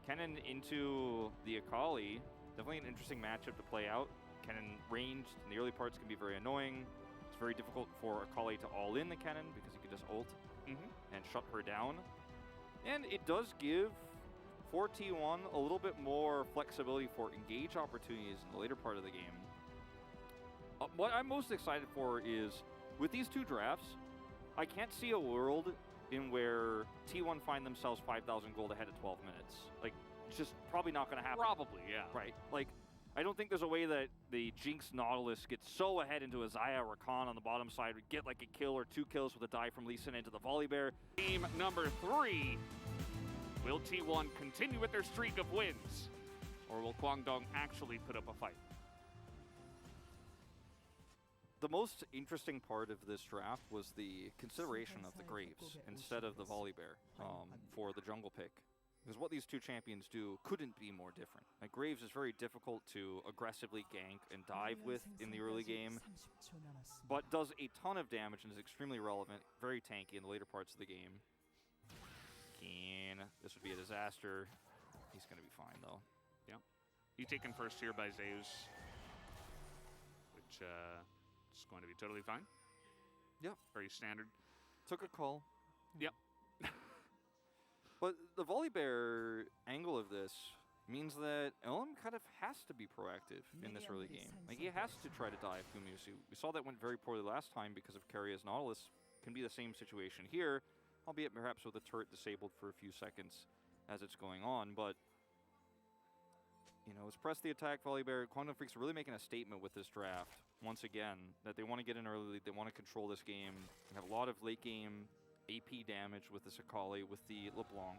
Kennen into the Akali, definitely an interesting matchup to play out. Kennen ranged in the early parts can be very annoying. It's very difficult for Akali to all-in the Kennen because you can just ult and shut her down. And it does give, for T1, a little bit more flexibility for engage opportunities in the later part of the game. What I'm most excited for is, with these two drafts, I can't see a world in where T1 find themselves 5,000 gold ahead at 12 minutes. Like, it's just probably not going to happen. Probably, yeah. Right. Like, I don't think there's a way that the Jinx Nautilus gets so ahead into a Xayah or Rakan on the bottom side would get like a kill or 2 kills with a dive from Lee Sin into the Volibear. Team number 3. Will T1 continue with their streak of wins? Or will Kwangdong actually put up a fight? The most interesting part of this draft was the consideration of the Graves instead of the Volibear for the jungle pick. Because what these two champions do couldn't be more different. Like, Graves is very difficult to aggressively gank and dive with in the early game, but does a ton of damage and is extremely relevant, very tanky in the later parts of the game. Keen, this would be a disaster. He's going to be fine, though. Yeah. He's taken first here by Zeus, which is going to be totally fine. Yep. Very standard. Took a call. Yep. But the Volibear angle of this means that LM kind of has to be proactive in this early game. Like, he has to try to dive Gumayusi. We saw that went very poorly last time because of Keриa's Nautilus. Can be the same situation here, albeit perhaps with the turret disabled for a few seconds as it's going on. But, you know, it's press the attack, Volibear. Kwangdong Freecs are really making a statement with this draft, once again, that they want to get in early, they want to control this game. They have a lot of late game AP damage with this Akali, with the LeBlanc.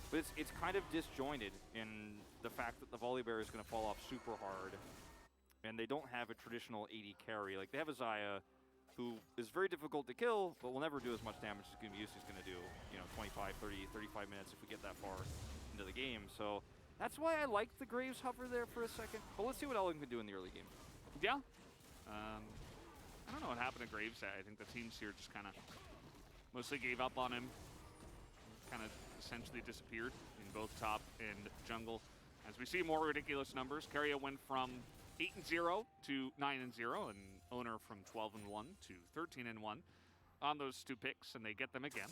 But it's kind of disjointed in the fact that the Volibear is going to fall off super hard, and they don't have a traditional AD carry. Like, they have a Xayah who is very difficult to kill, but will never do as much damage as Gumayusi is going to do, you know, 25, 30, 35 minutes if we get that far into the game. So that's why I like the Graves hover there for a second. But let's see what Ellen can do in the early game. Yeah. I don't know what happened to Graves. I think the teams here just kind of mostly gave up on him. Kind of essentially disappeared in both top and jungle. As we see more ridiculous numbers, Keria went from 8-0 to 9-0, and Owner from 12-1 to 13-1 on those two picks, and they get them again.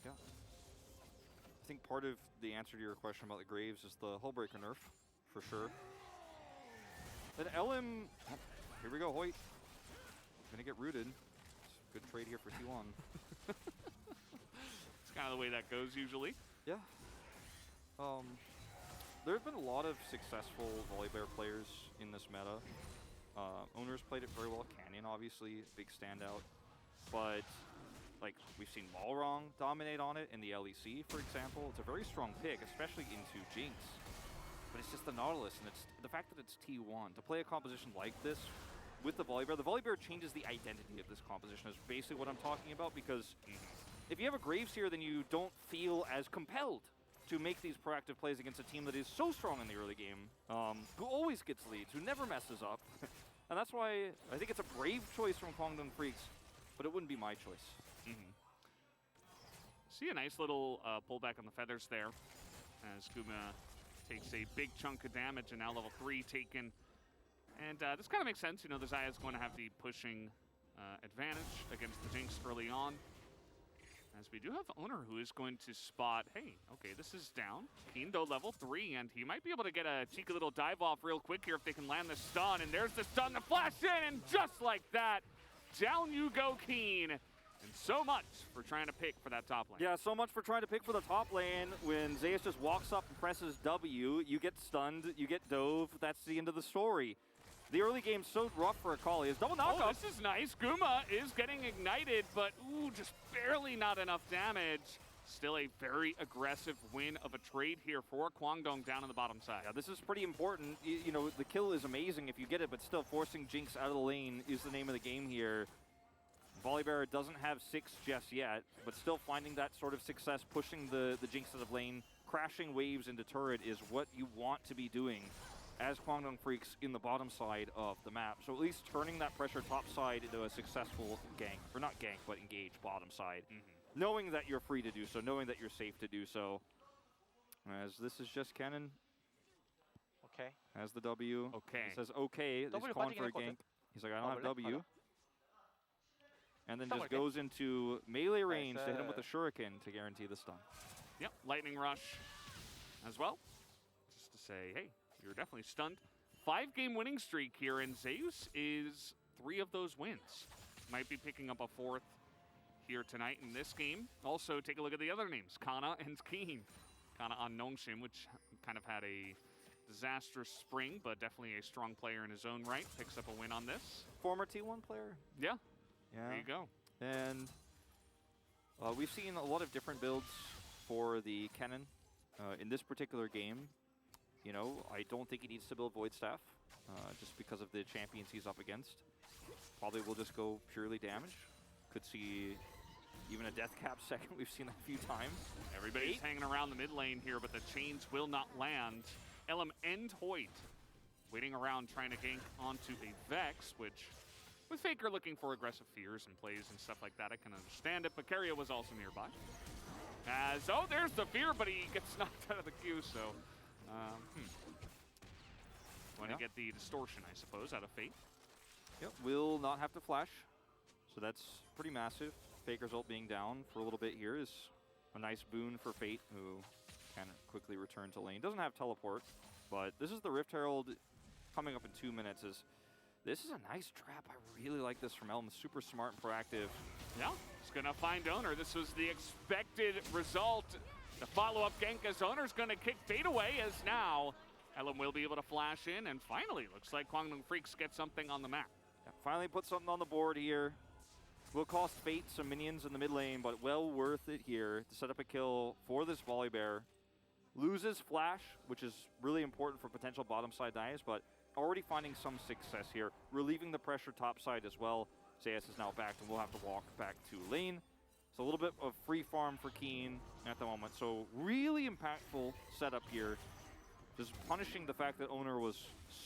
Yeah. I think part of the answer to your question about the Graves is the Hullbreaker nerf, for sure. Then LM, here we go, Hoyt. Gonna get rooted. Good trade here for T1. It's kind of the way that goes usually. Yeah. There have been a lot of successful Volibear players in this meta. Owners played it very well. Canyon, obviously, big standout. But, like, we've seen Walrong dominate on it in the LEC, for example. It's a very strong pick, especially into Jinx. But it's just the Nautilus, and it's the fact that it's T1. To play a composition like this with the Volibear changes the identity of this composition, is basically what I'm talking about, because if you have a Graves here, then you don't feel as compelled to make these proactive plays against a team that is so strong in the early game, who always gets leads, who never messes up. And that's why I think it's a brave choice from Kwangdong Freecs, but it wouldn't be my choice. See a nice little pullback on the feathers there, as Guma takes a big chunk of damage, and now level 3 taken. And this kind of makes sense. You know, the Xayah is going to have the pushing advantage against the Jinx early on. As we do have Owner who is going to spot, hey, okay, this is down. Keen, though, level 3, and he might be able to get a cheeky little dive off real quick here if they can land the stun. And there's the stun to flash in, and just like that, down you go, Keen. And so much for trying to pick for that top lane. Yeah, so much for trying to pick for the top lane. When Zeus just walks up and presses W, you get stunned, you get dove. That's the end of the story. The early game's so rough for Akali. Is double knockoff. Oh, this is nice. Guma is getting ignited, but ooh, just barely not enough damage. Still a very aggressive win of a trade here for Kwangdong down on the bottom side. Yeah, this is pretty important. You know, the kill is amazing if you get it, but still forcing Jinx out of the lane is the name of the game here. Volibear doesn't have 6 just yet, but still finding that sort of success, pushing the Jinx out of lane, crashing waves into turret is what you want to be doing as Kwangdong Freecs in the bottom side of the map. So at least turning that pressure top side into a successful gank, or not gank, but engage bottom side. Knowing that you're free to do so, knowing that you're safe to do so. As this is just Kennen. Okay. Has the W. Okay. He says okay. He's W calling for a 빠지긴 gank. He's like, I don't have W. And then just 써볼게. goes into melee range to hit him with a 나이스. shuriken to guarantee the stun. Yep, lightning rush as well. Just to say, hey, you're definitely stunned. 5-game winning streak here, and Zeus is 3 of those wins. Might be picking up a 4th here tonight in this game. Also, take a look at the other names, Kana and Keen. Kana on Nongshim, which kind of had a disastrous spring, but definitely a strong player in his own right. Picks up a win on this. Former T1 player. Yeah, Yeah. there you go. And we've seen a lot of different builds for the Kennen in this particular game. You know, I don't think he needs to build Void Staff just because of the champions he's up against. Probably will just go purely damage. Could see even a death cap second. We've seen that a few times. Everybody's hanging around the mid lane here, but the chains will not land. Elam and Hoyt waiting around trying to gank onto a Vex, which with Faker looking for aggressive fears and plays and stuff like that, I can understand it, but Keria was also nearby. Oh, there's the fear, but he gets knocked out of the queue, so going to get the distortion, I suppose, out of Fate. Yep, will not have to flash. So that's pretty massive. Faker's ult being down for a little bit here is a nice boon for Fate, who can quickly return to lane. Doesn't have teleport, but this is the Rift Herald coming up in 2 minutes. This is a nice trap. I really like this from Elm. Super smart and proactive. Yeah, he's going to find Owner. This was the expected result. The follow-up gank as Owner's going to kick Fate away, as now Elam will be able to flash in, and finally, looks like Kwangdong Freecs get something on the map. Yeah, finally put something on the board here. Will cost Fate some minions in the mid lane, but well worth it here to set up a kill for this Volibear. Loses Flash, which is really important for potential bottom side dives, but already finding some success here. Relieving the pressure top side as well. Zeus is now back, and we'll have to walk back to lane. So a little bit of free farm for Keen at the moment. So really impactful setup here. Just punishing the fact that Owner was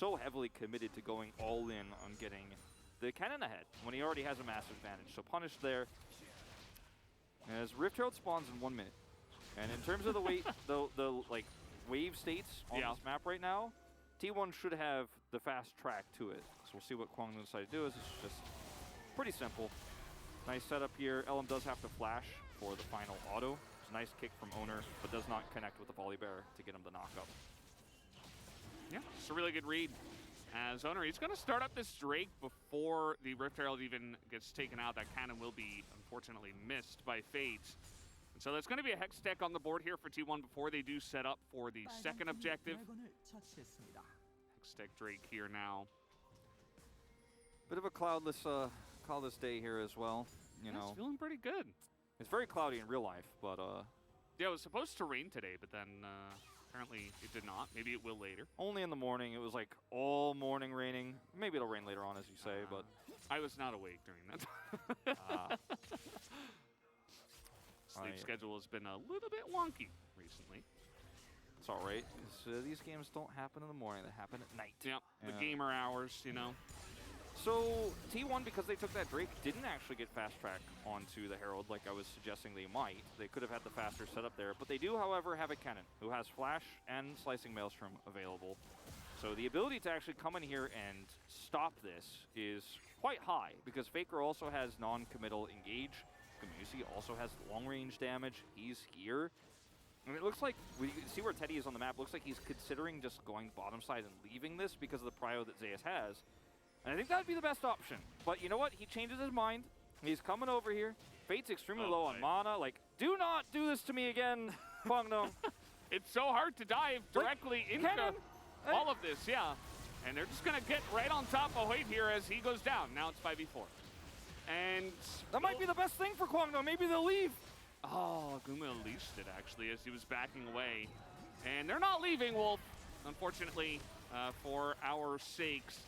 so heavily committed to going all in on getting the cannon ahead when he already has a massive advantage. So punished there. As Rift Herald spawns in 1 minute. And in terms of the weight, the like wave states on this map right now, T1 should have the fast track to it. So we'll see what Kwangdong decided to do. It's just pretty simple. Nice setup here. Elam does have to flash for the final auto. It's a nice kick from Owner, but does not connect with the Volibear to get him the knockup. Yeah, it's a really good read. As Owner, he's going to start up this Drake before the Rift Herald even gets taken out. That cannon will be, unfortunately, missed by Fate. And so there's going to be a Hex deck on the board here for T1 before they do set up for the second objective. Hex deck Drake here now. Bit of a cloudless day here as well. You know, it's feeling pretty good. It's very cloudy in real life, but yeah, it was supposed to rain today, but then apparently it did not. Maybe it will later. Only in the morning. It was like all morning raining. Maybe it'll rain later on, as you say, but I was not awake during that. Sleep schedule has been a little bit wonky recently. It's all right. These games don't happen in the morning. They happen at night. Yep, the gamer hours, you know. So T1, because they took that Drake, didn't actually get fast track onto the Herald like I was suggesting they might. They could have had the faster setup there, but they do, however, have a cannon who has Flash and Slicing Maelstrom available. So the ability to actually come in here and stop this is quite high, because Faker also has non-committal engage. Gumusi also has long-range damage. He's here. And it looks like, we see where Teddy is on the map, looks like he's considering just going bottom side and leaving this because of the prio that Zeus has. And I think that would be the best option. But you know what? He changes his mind. He's coming over here. Fate's extremely low on mana. Like, do not do this to me again, Kwangdong. It's so hard to dive directly into all of this, yeah. And they're just going to get right on top of Hoyt here as he goes down. Now it's 5v4. And that might be the best thing for Kwangdong. Maybe they'll leave. Oh, Guma leashed it, actually, as he was backing away. And they're not leaving, Wolf, unfortunately, for our sakes.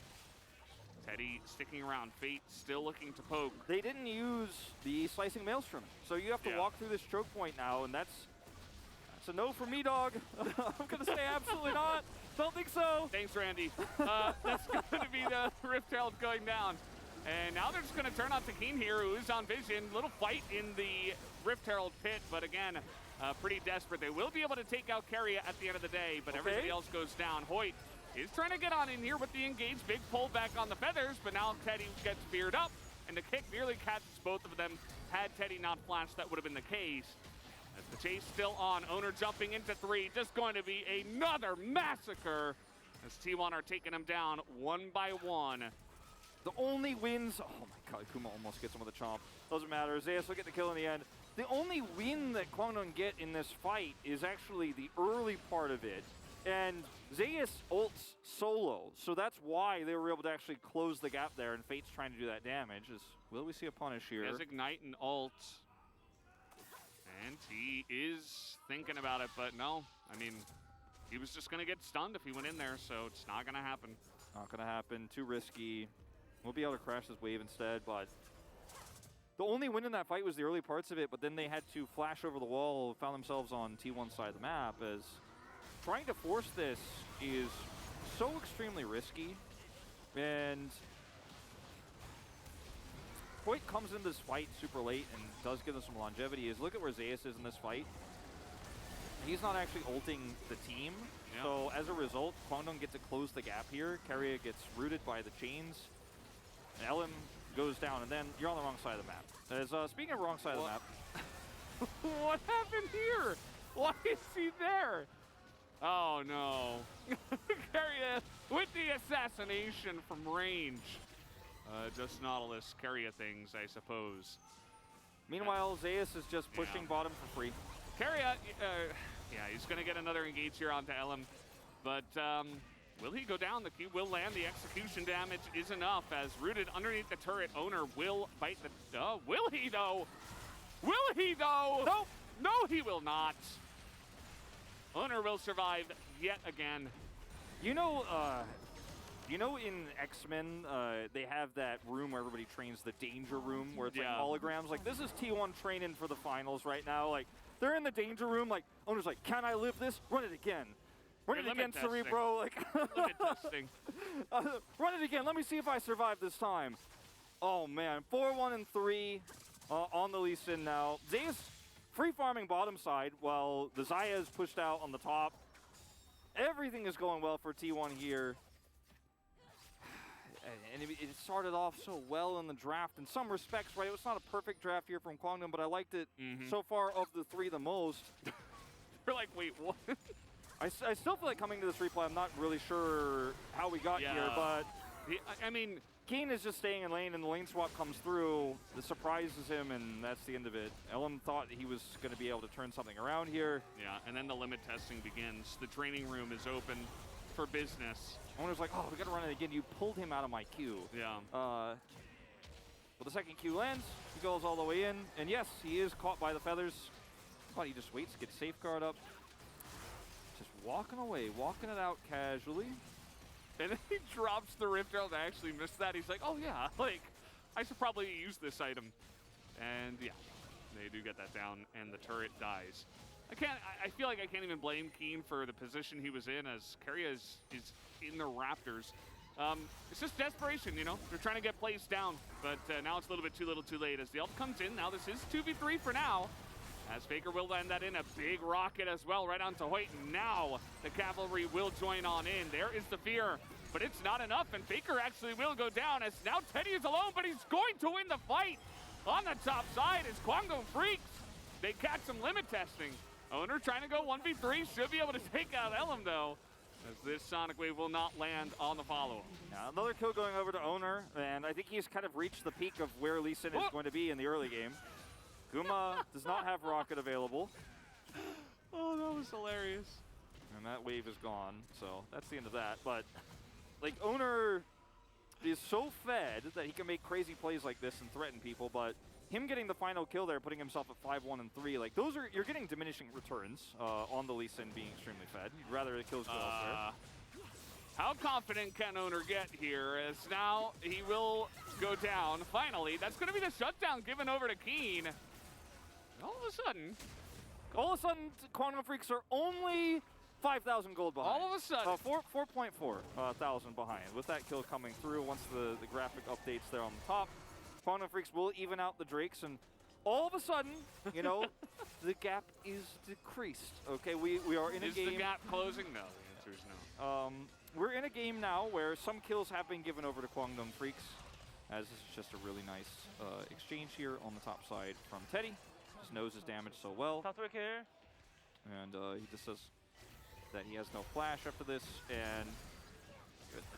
Teddy sticking around. Fate still looking to poke. They didn't use the Slicing Maelstrom, so you have to walk through this choke point now, and that's a no for me, dog. I'm going to say absolutely not. Don't think so. Thanks, Randy. That's going to be the Rift Herald going down. And now they're just going to turn on to Keen here, who is on vision. Little fight in the Rift Herald pit, but again, pretty desperate. They will be able to take out Carrier at the end of the day, but everybody else goes down. Hoyt is trying to get on in here with the engage. Big pullback on the feathers, but now Teddy gets feared up, and the kick nearly catches both of them. Had Teddy not flashed, that would have been the case. As the chase still on, Owner jumping into 3, just going to be another massacre as T1 are taking him down one by one. The only wins, oh my god, Kuma almost gets him with a chomp. Doesn't matter, Zeus will get the kill in the end. The only win that Kwangdong get in this fight is actually the early part of it. And Zeus ults solo, so that's why they were able to actually close the gap there, and Fate's trying to do that damage. Will we see a punish here? He has Ignite and ult. And he is thinking about it, but no. I mean, he was just going to get stunned if he went in there, so it's not going to happen. Not going to happen. Too risky. We'll be able to crash this wave instead, but the only win in that fight was the early parts of it, but then they had to flash over the wall, found themselves on T1's side of the map, as trying to force this is so extremely risky. And Hoyt comes into this fight super late and does give them some longevity. Is look at where Zeus is in this fight. He's not actually ulting the team. Yeah. So as a result, Kwangdong gets to close the gap here. Carrier gets rooted by the chains. And LM goes down, and then you're on the wrong side of the map. As, speaking of wrong side of the map. What happened here? Why is he there? Oh no. Carrier with the assassination from range. Just Nautilus Carrier things, I suppose. Meanwhile, Zeus is just pushing bottom for free. Carrier, yeah, he's going to get another engage here onto LM. But will he go down? The Q will land. The execution damage is enough as rooted underneath the turret. Owner will bite the... will he, though? Will he, though? Nope. No, he will not. Owner will survive yet again. You know in X-Men, they have that room where everybody trains, the danger room, where it's like holograms. Like, this is T1 training for the finals right now. Like, they're in the danger room. Like, Owner's like, can I live this? Run it again. Run it again, Cerebro. Like, limit testing. Run it again. Let me see if I survive this time. Oh, man. 4-1 and 3 on the Lee Sin now. Zeus free farming bottom side while the Xayah is pushed out on the top. Everything is going well for T1 here. And it started off so well in the draft in some respects, right? It was not a perfect draft here from Kwangdong, but I liked it so far of the 3 the most. You're like, wait, what? I still feel like coming to this replay, I'm not really sure how we got here, but I mean, Keen is just staying in lane, and the lane swap comes through. It surprises him, and that's the end of it. Ellen thought he was going to be able to turn something around here. Yeah, and then the limit testing begins. The training room is open for business. Owner's like, oh, we got to run it again. You pulled him out of my queue. Yeah. Well, the second Q lands. He goes all the way in, and yes, he is caught by the feathers. But he just waits to get safeguard up. Just walking away, walking it out casually. And then he drops the Rift Herald. I actually missed that. He's like, oh yeah, like, I should probably use this item. And yeah, they do get that down, and the turret dies. I feel like I can't even blame Keen for the position he was in, as Carrier is in the Raptors. It's just desperation, you know? They're trying to get plays down, but now it's a little bit too little too late as the ult comes in. Now this is 2v3 for now, as Faker will land that in. A big rocket as well right onto Hoyt. Now the cavalry will join on in. There is the fear, but it's not enough, and Faker actually will go down as now Teddy is alone, but he's going to win the fight. On the top side is Kwangdong Freecs. They catch some limit testing. Owner trying to go 1v3, should be able to take out Elam though, as this Sonic Wave will not land on the follow-up. Now another kill going over to Owner, and I think he's kind of reached the peak of where Lee Sin is going to be in the early game. Guma does not have rocket available. Oh, that was hilarious. And that wave is gone, so that's the end of that. But, like, Owner is so fed that he can make crazy plays like this and threaten people, but him getting the final kill there, putting himself at 5-1 and 3, like, those are, you're getting diminishing returns on the Lee Sin being extremely fed. You'd rather the kills go elsewhere. How confident can Owner get here, as now he will go down, finally. That's going to be the shutdown given over to Keen. All of a sudden, Kwangdong Freecs are only 5,000 gold behind. All of a sudden. 4.4 thousand behind, with that kill coming through once the graphic updates there on the top. Kwangdong Freecs will even out the Drakes, and all of a sudden, you know, the gap is decreased. Okay, we are in a game. Is the gap closing? No, the answer is no. We're in a game now where some kills have been given over to Kwangdong Freecs, as this is just a really nice exchange here on the top side from Teddy. Just knows his damage so well. And he just says that he has no flash after this. And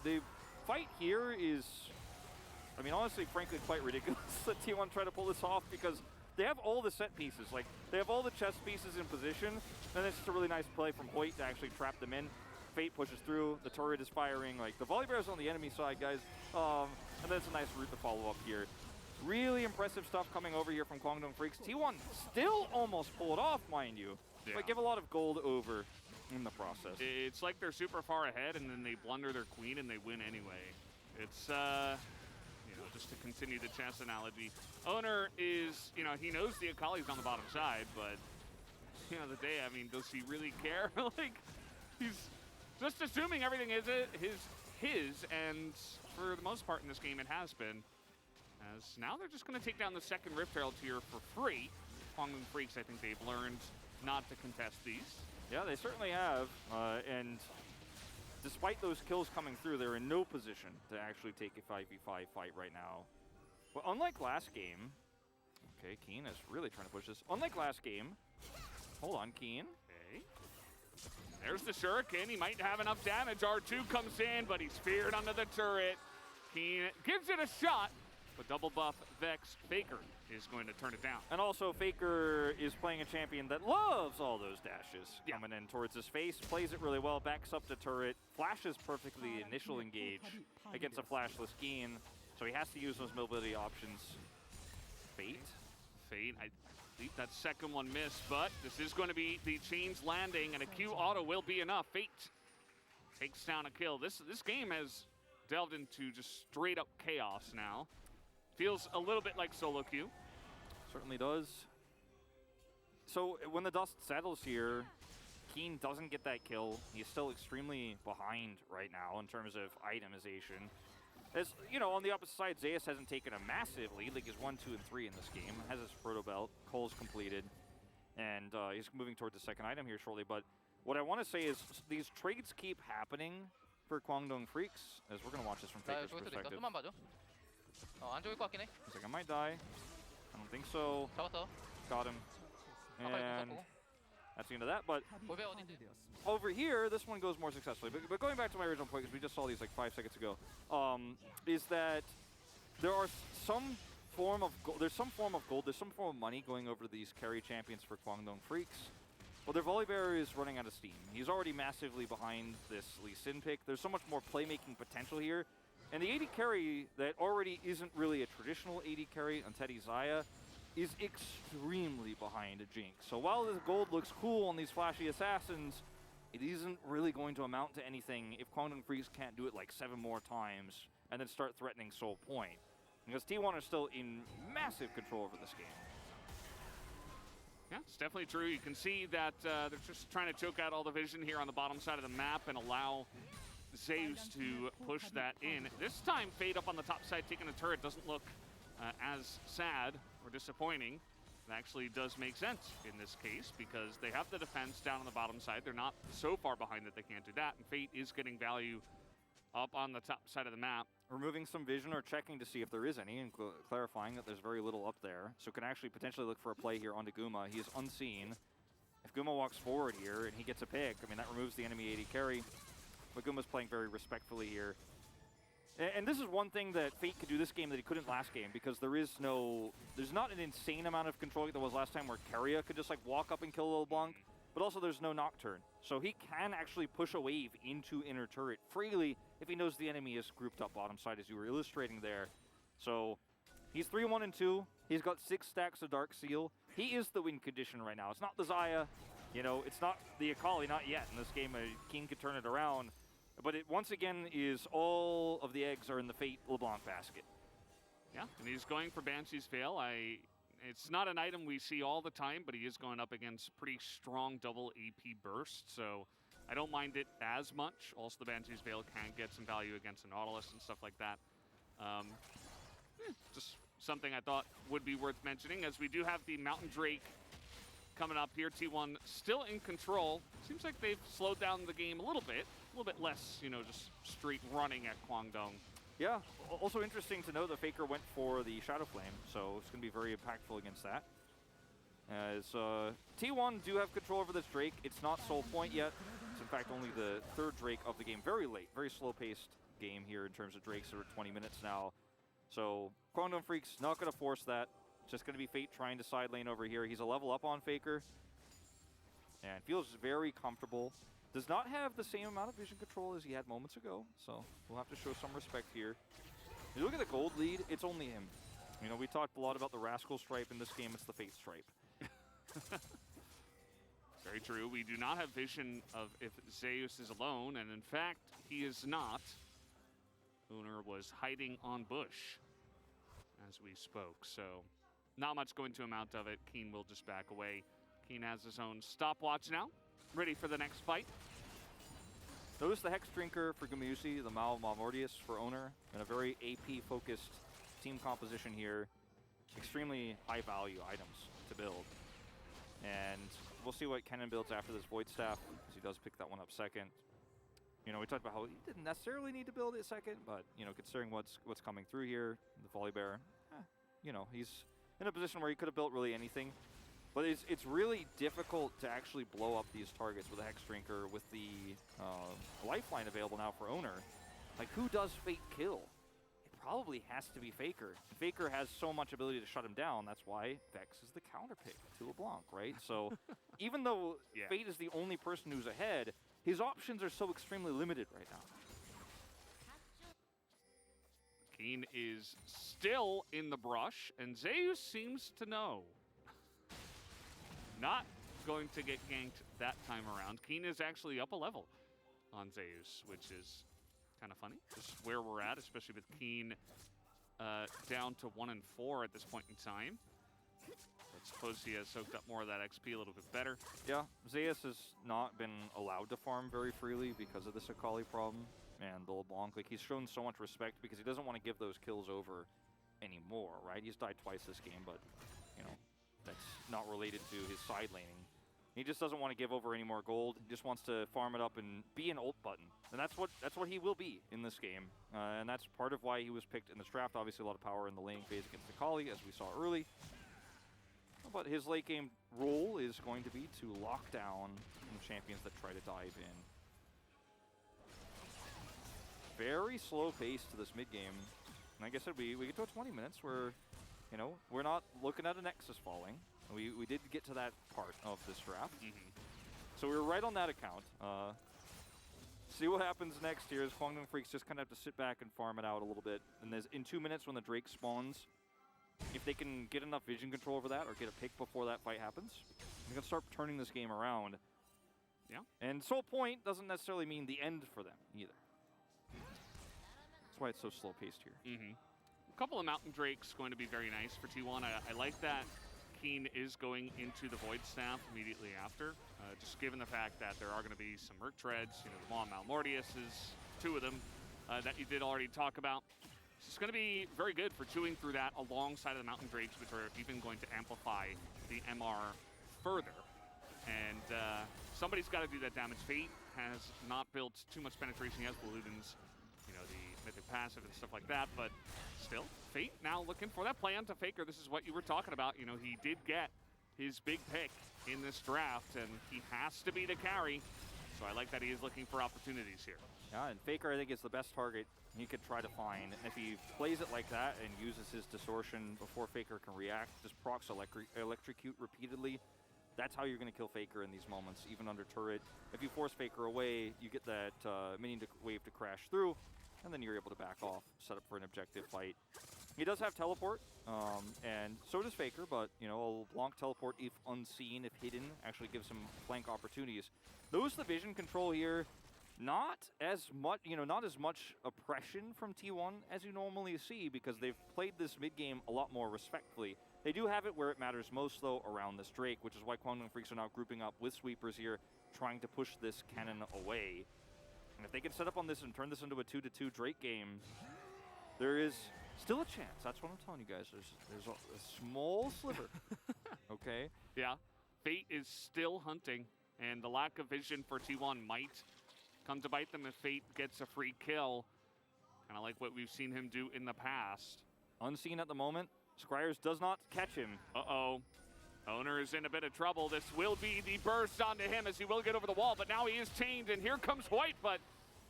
the fight here is, I mean, honestly, frankly, quite ridiculous that T1 try to pull this off because they have all the set pieces. Like, they have all the chess pieces in position. And it's just a really nice play from Hoyt to actually trap them in. Fate pushes through. The turret is firing. Like, the volley bear's on the enemy side, guys. And then it's a nice route to follow up here. Really impressive stuff coming over here from Kwangdong Freecs. T1 still almost pulled off, mind you. Yeah. But give a lot of gold over in the process. It's like they're super far ahead, and then they blunder their queen, and they win anyway. It's, you know, just to continue the chess analogy. Owner is, you know, he knows the Akali's on the bottom side, but at the end of the day, I mean, does he really care? Like, he's just assuming everything is his, and for the most part in this game, it has been. As now they're just going to take down the second Rift Herald here for free. Kwangdong Freecs, I think they've learned not to contest these. Yeah, they certainly have. And despite those kills coming through, they're in no position to actually take a 5v5 fight right now. Well, unlike last game, okay, Keen is really trying to push this. Unlike last game, hold on, Keen. Okay. There's the Shuriken. He might have enough damage. R2 comes in, but he's speared under the turret. Keen gives it a shot, but double buff Vex Faker is going to turn it down. And also, Faker is playing a champion that loves all those dashes coming in towards his face, plays it really well, backs up the turret, flashes perfectly initial engage against a flashless Keen, so he has to use those mobility options. Fate, I think that second one missed, but this is going to be the chains landing, and a Q auto will be enough. Fate takes down a kill. This game has delved into just straight up chaos now. Feels a little bit like solo queue. Certainly does. So when the dust settles here, Keen doesn't get that kill. He's still extremely behind right now in terms of itemization. As you know, on the opposite side, Zeus hasn't taken a massive lead. Like he's 1, 2, and 3 in this game. Has his proto belt. Cole's completed, and he's moving towards the second item here shortly. But what I want to say is these trades keep happening for Kwangdong Freecs, as we're gonna watch this from Faker's perspective. He's like, I might die. I don't think so. Got him. And that's the end of that. But over here, this one goes more successfully. But going back to my original point, because we just saw these like 5 seconds ago, is that there are some form of gold. There's some form of money going over to these carry champions for Kwangdong Freecs. Well, their volley bearer is running out of steam. He's already massively behind this Lee Sin pick. There's so much more playmaking potential here. And the AD carry that already isn't really a traditional AD carry on Teddy Xayah is extremely behind a Jinx. So while the gold looks cool on these flashy assassins, it isn't really going to amount to anything if Kwangdong Freecs can't do it like 7 more times and then start threatening Soul Point. Because T1 are still in massive control over this game. Yeah, it's definitely true. You can see that they're just trying to choke out all the vision here on the bottom side of the map and allow Zeus to push that in. This time, Fade up on the top side taking a turret doesn't look as sad or disappointing. It actually does make sense in this case because they have the defense down on the bottom side. They're not so far behind that they can't do that, and Fate is getting value up on the top side of the map. Removing some vision or checking to see if there is any, and clarifying that there's very little up there. So can actually potentially look for a play here onto Guma. He is unseen. If Guma walks forward here and he gets a pick, I mean, that removes the enemy AD carry. But Guma's playing very respectfully here. And this is one thing that Fate could do this game that he couldn't last game, because there's not an insane amount of control like there was last time where Keria could just like walk up and kill a LeBlanc, but also there's no Nocturne. So he can actually push a wave into inner turret freely if he knows the enemy is grouped up bottom side, as you were illustrating there. So he's 3-1 and 2. He's got 6 stacks of Dark Seal. He is the win condition right now. It's not the Xayah, you know, it's not the Akali, not yet. In this game, King could turn it around. But it, once again, is all of the eggs are in the Fate LeBlanc basket. Yeah, and he's going for Banshee's Veil. It's not an item we see all the time, but he is going up against pretty strong double AP burst, so I don't mind it as much. Also, the Banshee's Veil can get some value against a Nautilus and stuff like that. Just something I thought would be worth mentioning, as we do have the Mountain Drake coming up here. T1 still in control. Seems like they've slowed down the game a little bit less, you know, just straight running at Kwangdong. Yeah, also interesting to know the Faker went for the Shadow Flame, so it's going to be very impactful against that. As T1 do have control over this Drake. It's not Soul Point yet. It's in fact only the third Drake of the game. Very late, very slow-paced game here in terms of Drakes. We're at 20 minutes now. So Kwangdong Freecs not going to force that. Just going to be Fate trying to side lane over here. He's a level up on Faker. And feels very comfortable. Does not have the same amount of vision control as he had moments ago, so we'll have to show some respect here. You look at the gold lead, it's only him. You know, we talked a lot about the Rascal stripe in this game, it's the Fate stripe. Very true. We do not have vision of if Zeus is alone, and in fact, he is not. Owner was hiding on bush as we spoke, so not much going to amount of it. Keen will just back away. Keen has his own stopwatch now, ready for the next fight. Notice the Hex Drinker for Gumusi, the Mal Malmortius for Owner, and a very AP-focused team composition here. Extremely high-value items to build. And we'll see what Kennen builds after this Void Staff, because he does pick that one up second. You know, we talked about how he didn't necessarily need to build it second, but, you know, considering what's coming through here, the Volley Bear, you know, he's in a position where he could have built really anything. But it's really difficult to actually blow up these targets with a Hex Drinker with the Lifeline available now for Owner. Like, who does Fate kill? It probably has to be Faker. Faker has so much ability to shut him down. That's why Vex is the counter pick to LeBlanc, right? So even though Fate is the only person who's ahead, his options are so extremely limited right now. Keen is still in the brush, and Zeus seems to know. Not going to get ganked that time around. Keen is actually up a level on Zeus, which is kind of funny. Just where we're at, especially with Keen down to 1 and 4 at this point in time. I suppose he has soaked up more of that XP a little bit better. Yeah, Zeus has not been allowed to farm very freely because of this Akali problem. And the LeBlanc, like, he's shown so much respect because he doesn't want to give those kills over anymore, right? He's died twice this game, but, you know, that's not related to his side laning. He just doesn't want to give over any more gold. He just wants to farm it up and be an ult button. And that's what he will be in this game. And that's part of why he was picked in this draft. Obviously, a lot of power in the laning phase against Akali, as we saw early. But his late game role is going to be to lock down the champions that try to dive in. Very slow pace to this mid game. Like I said, we get to 20 minutes where, you know, we're not looking at a Nexus falling. We did get to that part of this draft. So we were right on that account. See what happens next here is Kwangdong Freecs just kind of have to sit back and farm it out a little bit. And there's in 2 minutes when the Drake spawns, if they can get enough vision control over that or get a pick before that fight happens, they can start turning this game around. Yeah. And Soul Point doesn't necessarily mean the end for them either. That's why it's so slow-paced here. A couple of Mountain Drakes going to be very nice for T1. I like that Keen is going into the Void Staff immediately after, just given the fact that there are going to be some Merc Treads, you know, the Maw Malmortiuses, 2 of them that you did already talk about. It's going to be very good for chewing through that alongside of the Mountain Drakes, which are even going to amplify the MR further. And somebody's got to do that damage. Fate has not built too much penetration. He has Balloons, you know, the Mythic Passive and stuff like that, but still, Fate now looking for that play onto Faker. This is what you were talking about. You know, he did get his big pick in this draft, and he has to be the carry. So I like that he is looking for opportunities here. Yeah, and Faker, I think, is the best target he could try to find. And if he plays it like that and uses his distortion before Faker can react, just procs electrocute repeatedly, that's how you're going to kill Faker in these moments, even under turret. If you force Faker away, you get that minion wave to crash through, and then you're able to back off, set up for an objective fight. He does have teleport, and so does Faker, but, you know, a LeBlanc teleport, if unseen, if hidden, actually gives him flank opportunities. Those the vision control here, not as much, you know, not as much oppression from T1 as you normally see, because they've played this mid game a lot more respectfully. They do have it where it matters most, though, around this Drake, which is why Kwangdong Freecs are now grouping up with sweepers here, trying to push this cannon away. And if they can set up on this and turn this into a 2-2 Drake game, there is Still a chance. That's what I'm telling you guys. There's a small sliver. Okay. Yeah. Fate is still hunting, and the lack of vision for T1 might come to bite them if Fate gets a free kill. Kind of like what we've seen him do in the past. Unseen at the moment. Squires does not catch him. Uh-oh. Owner is in a bit of trouble. This will be the burst onto him as he will get over the wall, but now he is chained, and here comes White, but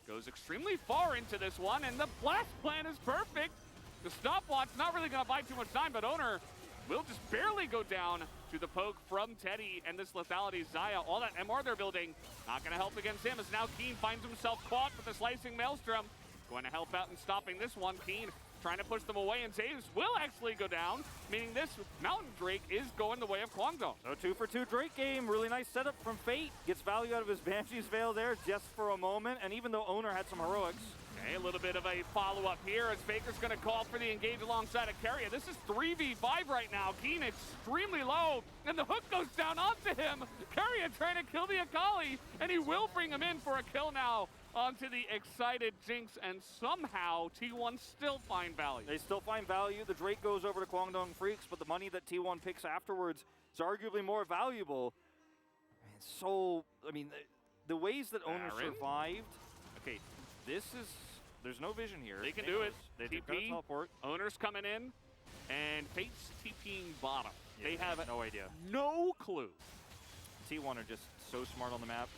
goes extremely far into this one, and the blast plan is perfect. The stopwatch not really going to buy too much time, but Owner will just barely go down to the poke from Teddy and this lethality Zaya. All that MR they're building, not going to help against him, as now Keen finds himself caught with the slicing Maelstrom. Going to help out in stopping this one. Keen trying to push them away, and Zaves will actually go down, meaning this Mountain Drake is going the way of Kwangdong. So 2 for 2 Drake game. Really nice setup from Fate. Gets value out of his Banshee's Veil there just for a moment, and even though Owner had some heroics. Okay, a little bit of a follow-up here as Faker's going to call for the engage alongside of Carrier. This is 3v5 right now. Keen extremely low, and the hook goes down onto him. Carrier trying to kill the Akali, and he will bring him in for a kill now onto the excited Jinx, and somehow T1 still find value. They still find value. The Drake goes over to Kwangdong Freecs, but the money that T1 picks afterwards is arguably more valuable. And so, I mean, the ways that Owner survived. Okay, there's no vision here. They can do it. They TP, teleport. Owner's coming in, and Fate's TPing bottom. Yeah, they have no idea. No clue. T1 are just so smart on the map.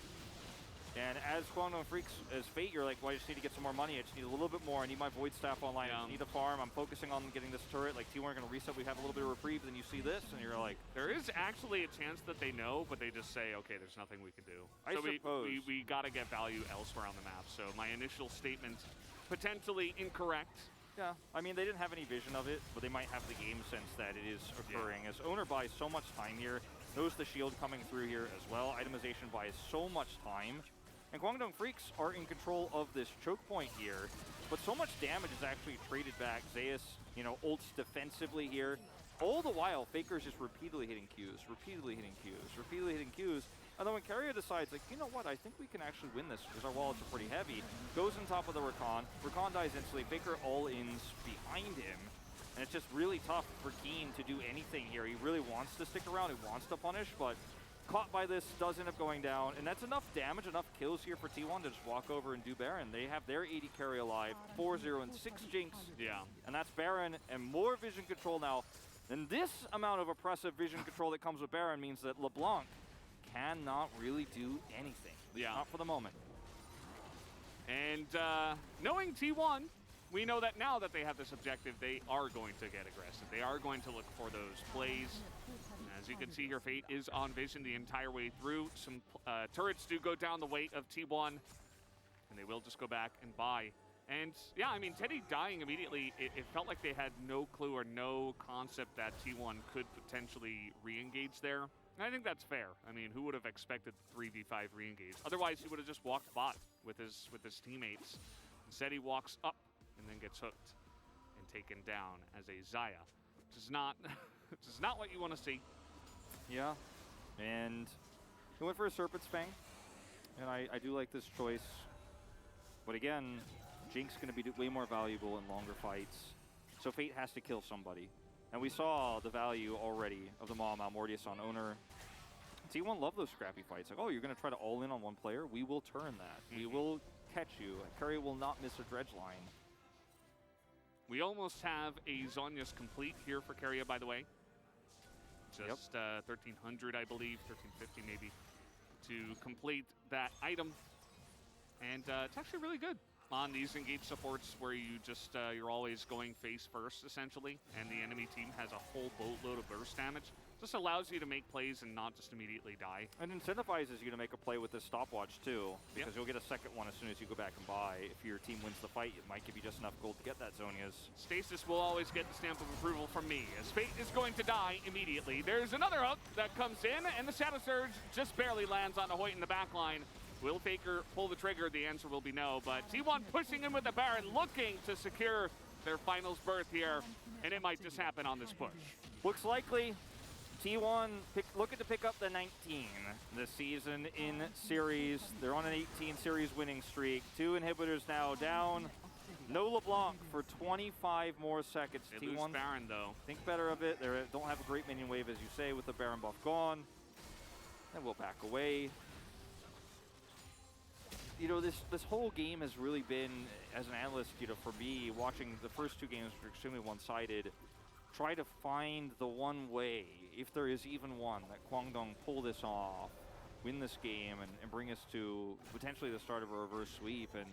And as Kwangdong Freecs, as Fate, you're like, well, I just need to get some more money. I just need a little bit more. I need my Void Staff online. I need to farm. I'm focusing on getting this turret. Like, T1 are going to reset. We have a little bit of reprieve. Then you see this, and you're like... There is actually a chance that they know, but they just say, okay, there's nothing we can do. I suppose. We got to get value elsewhere on the map. So my initial statement, potentially incorrect. Yeah, I mean, they didn't have any vision of it, but they might have the game sense that it is occurring. As Owner buys so much time here, knows the shield coming through here as well. Itemization buys so much time. And Kwangdong Freecs are in control of this choke point here, but so much damage is actually traded back. Zeus, you know, ults defensively here. All the while, Faker's just repeatedly hitting Qs, repeatedly hitting Qs. And then when Carrier decides, like, you know what, I think we can actually win this because our wallets are pretty heavy, goes on top of the Rakan. Rakan dies instantly. Faker all-ins behind him. And it's just really tough for Keen to do anything here. He really wants to stick around, he wants to punish, but caught by this, does end up going down, and that's enough damage, enough kills here for T1 to just walk over and do Baron. They have their 80 carry alive, 4-0 and 6 Jinx. Yeah. And that's Baron, and more vision control now. And this amount of oppressive vision control that comes with Baron means that LeBlanc cannot really do anything. Yeah. Not for the moment. And knowing T1, we know that now that they have this objective, they are going to get aggressive. They are going to look for those plays. As you can see here, Fate is on vision the entire way through. Some turrets do go down the weight of T1, and they will just go back and buy. And yeah, I mean, Teddy dying immediately, it felt like they had no clue or no concept that T1 could potentially re-engage there. And I think that's fair. I mean, who would have expected 3v5 re-engage? Otherwise, he would have just walked bot with his teammates. Instead, he walks up and then gets hooked and taken down as a Zaya, which is not, which is not what you want to see. Yeah, and he went for a Serpent's Fang, and I do like this choice. But again, Jinx going to be way more valuable in longer fights, so Fate has to kill somebody. And we saw the value already of the Maw Mortius on Owner. T1 love those scrappy fights. Like, oh, you're going to try to all in on one player? We will turn that. We will catch you. Curry will not miss a dredge line. We almost have a Zhonya's complete here for Keria, by the way. Just 1,300, I believe, 1,350 maybe, to complete that item. And it's actually really good on these engaged supports where you just, you're always going face first, essentially, and the enemy team has a whole boatload of burst damage. Just allows you to make plays and not just immediately die. And incentivizes you to make a play with this stopwatch, too, because you'll get a second one as soon as you go back and buy. If your team wins the fight, it might give you just enough gold to get that Zhonya's. Stasis will always get the stamp of approval from me, as Fate is going to die immediately. There's another hook that comes in, and the Shadow Surge just barely lands on the Hoyt in the back line. Will Faker pull the trigger? The answer will be no, but T1 pushing in with the Baron, looking to secure their finals berth here, and it might just happen on this push. Looks likely. T1 looking to pick up the 19 this season in series. They're on an 18 series winning streak. 2 inhibitors now down. No LeBlanc for 25 more seconds. They lose T1, Baron, though. think better of it. They don't have a great minion wave, as you say, with the Baron buff gone. And we'll back away. You know, this whole game has really been, as an analyst, you know, for me, watching the first two games were extremely one-sided, try to find the one way, if there is even one, that Kwangdong pull this off, win this game, and bring us to potentially the start of a reverse sweep. And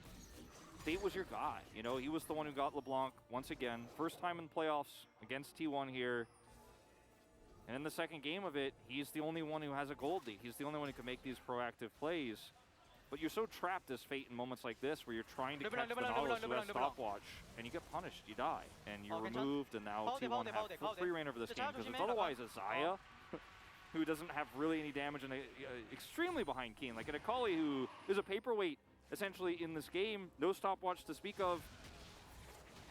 Fate was your guy. You know, he was the one who got LeBlanc once again. First time in playoffs against T1 here. And in the second game of it, he's the only one who has a gold lead. He's the only one who can make these proactive plays. But you're so trapped as Fate in moments like this where you're trying to catch the Nautilus who has stopwatch, and you get punished, you die, and you're removed, and now T1 have free reign over this game, because it's otherwise a Xayah who doesn't have really any damage and extremely behind Keen. Like an Akali who is a paperweight essentially in this game, no stopwatch to speak of.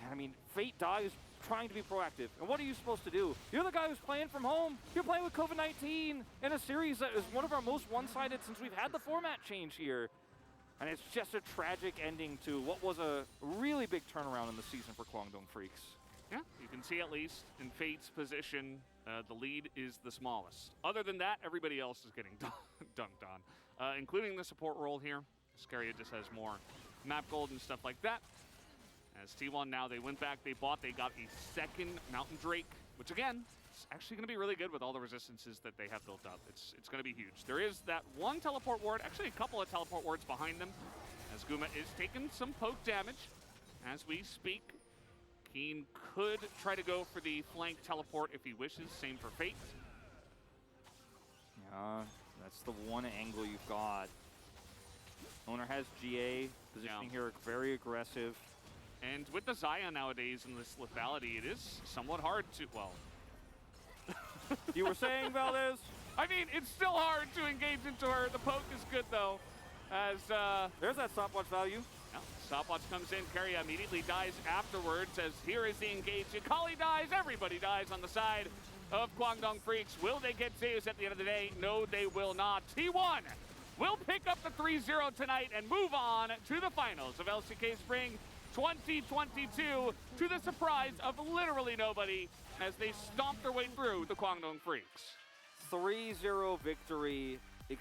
And I mean, Fate dies trying to be proactive. And what are you supposed to do? You're the guy who's playing from home. You're playing with COVID-19 in a series that is one of our most one-sided since we've had the format change here. And it's just a tragic ending to what was a really big turnaround in the season for Kwangdong Freecs. Yeah, you can see at least in Fate's position, the lead is the smallest. Other than that, everybody else is getting dunked on, including the support role here. Scaria just has more map gold and stuff like that. As T1 now, they went back, they bought, they got a second Mountain Drake, which again, is actually going to be really good with all the resistances that they have built up. It's going to be huge. There is that one teleport ward, actually a couple of teleport wards behind them, as Guma is taking some poke damage. As we speak, Keen could try to go for the flank teleport if he wishes, same for Fate. Yeah, that's the one angle you've got. Owner has GA, positioning here very aggressive. And with the Xayah nowadays and this lethality, it is somewhat hard to, well... You were saying, Valdez? I mean, it's still hard to engage into her. The poke is good, though, as... There's that stopwatch value. Yeah, stopwatch comes in. Keria immediately dies afterwards, as here is the engage. Akali dies. Everybody dies on the side of Kwangdong Freecs. Will they get Zeus at the end of the day? No, they will not. T1 will pick up the 3-0 tonight and move on to the finals of LCK Spring 2022, to the surprise of literally nobody, as they stomp their way through the Kwangdong Freecs. 3-0 victory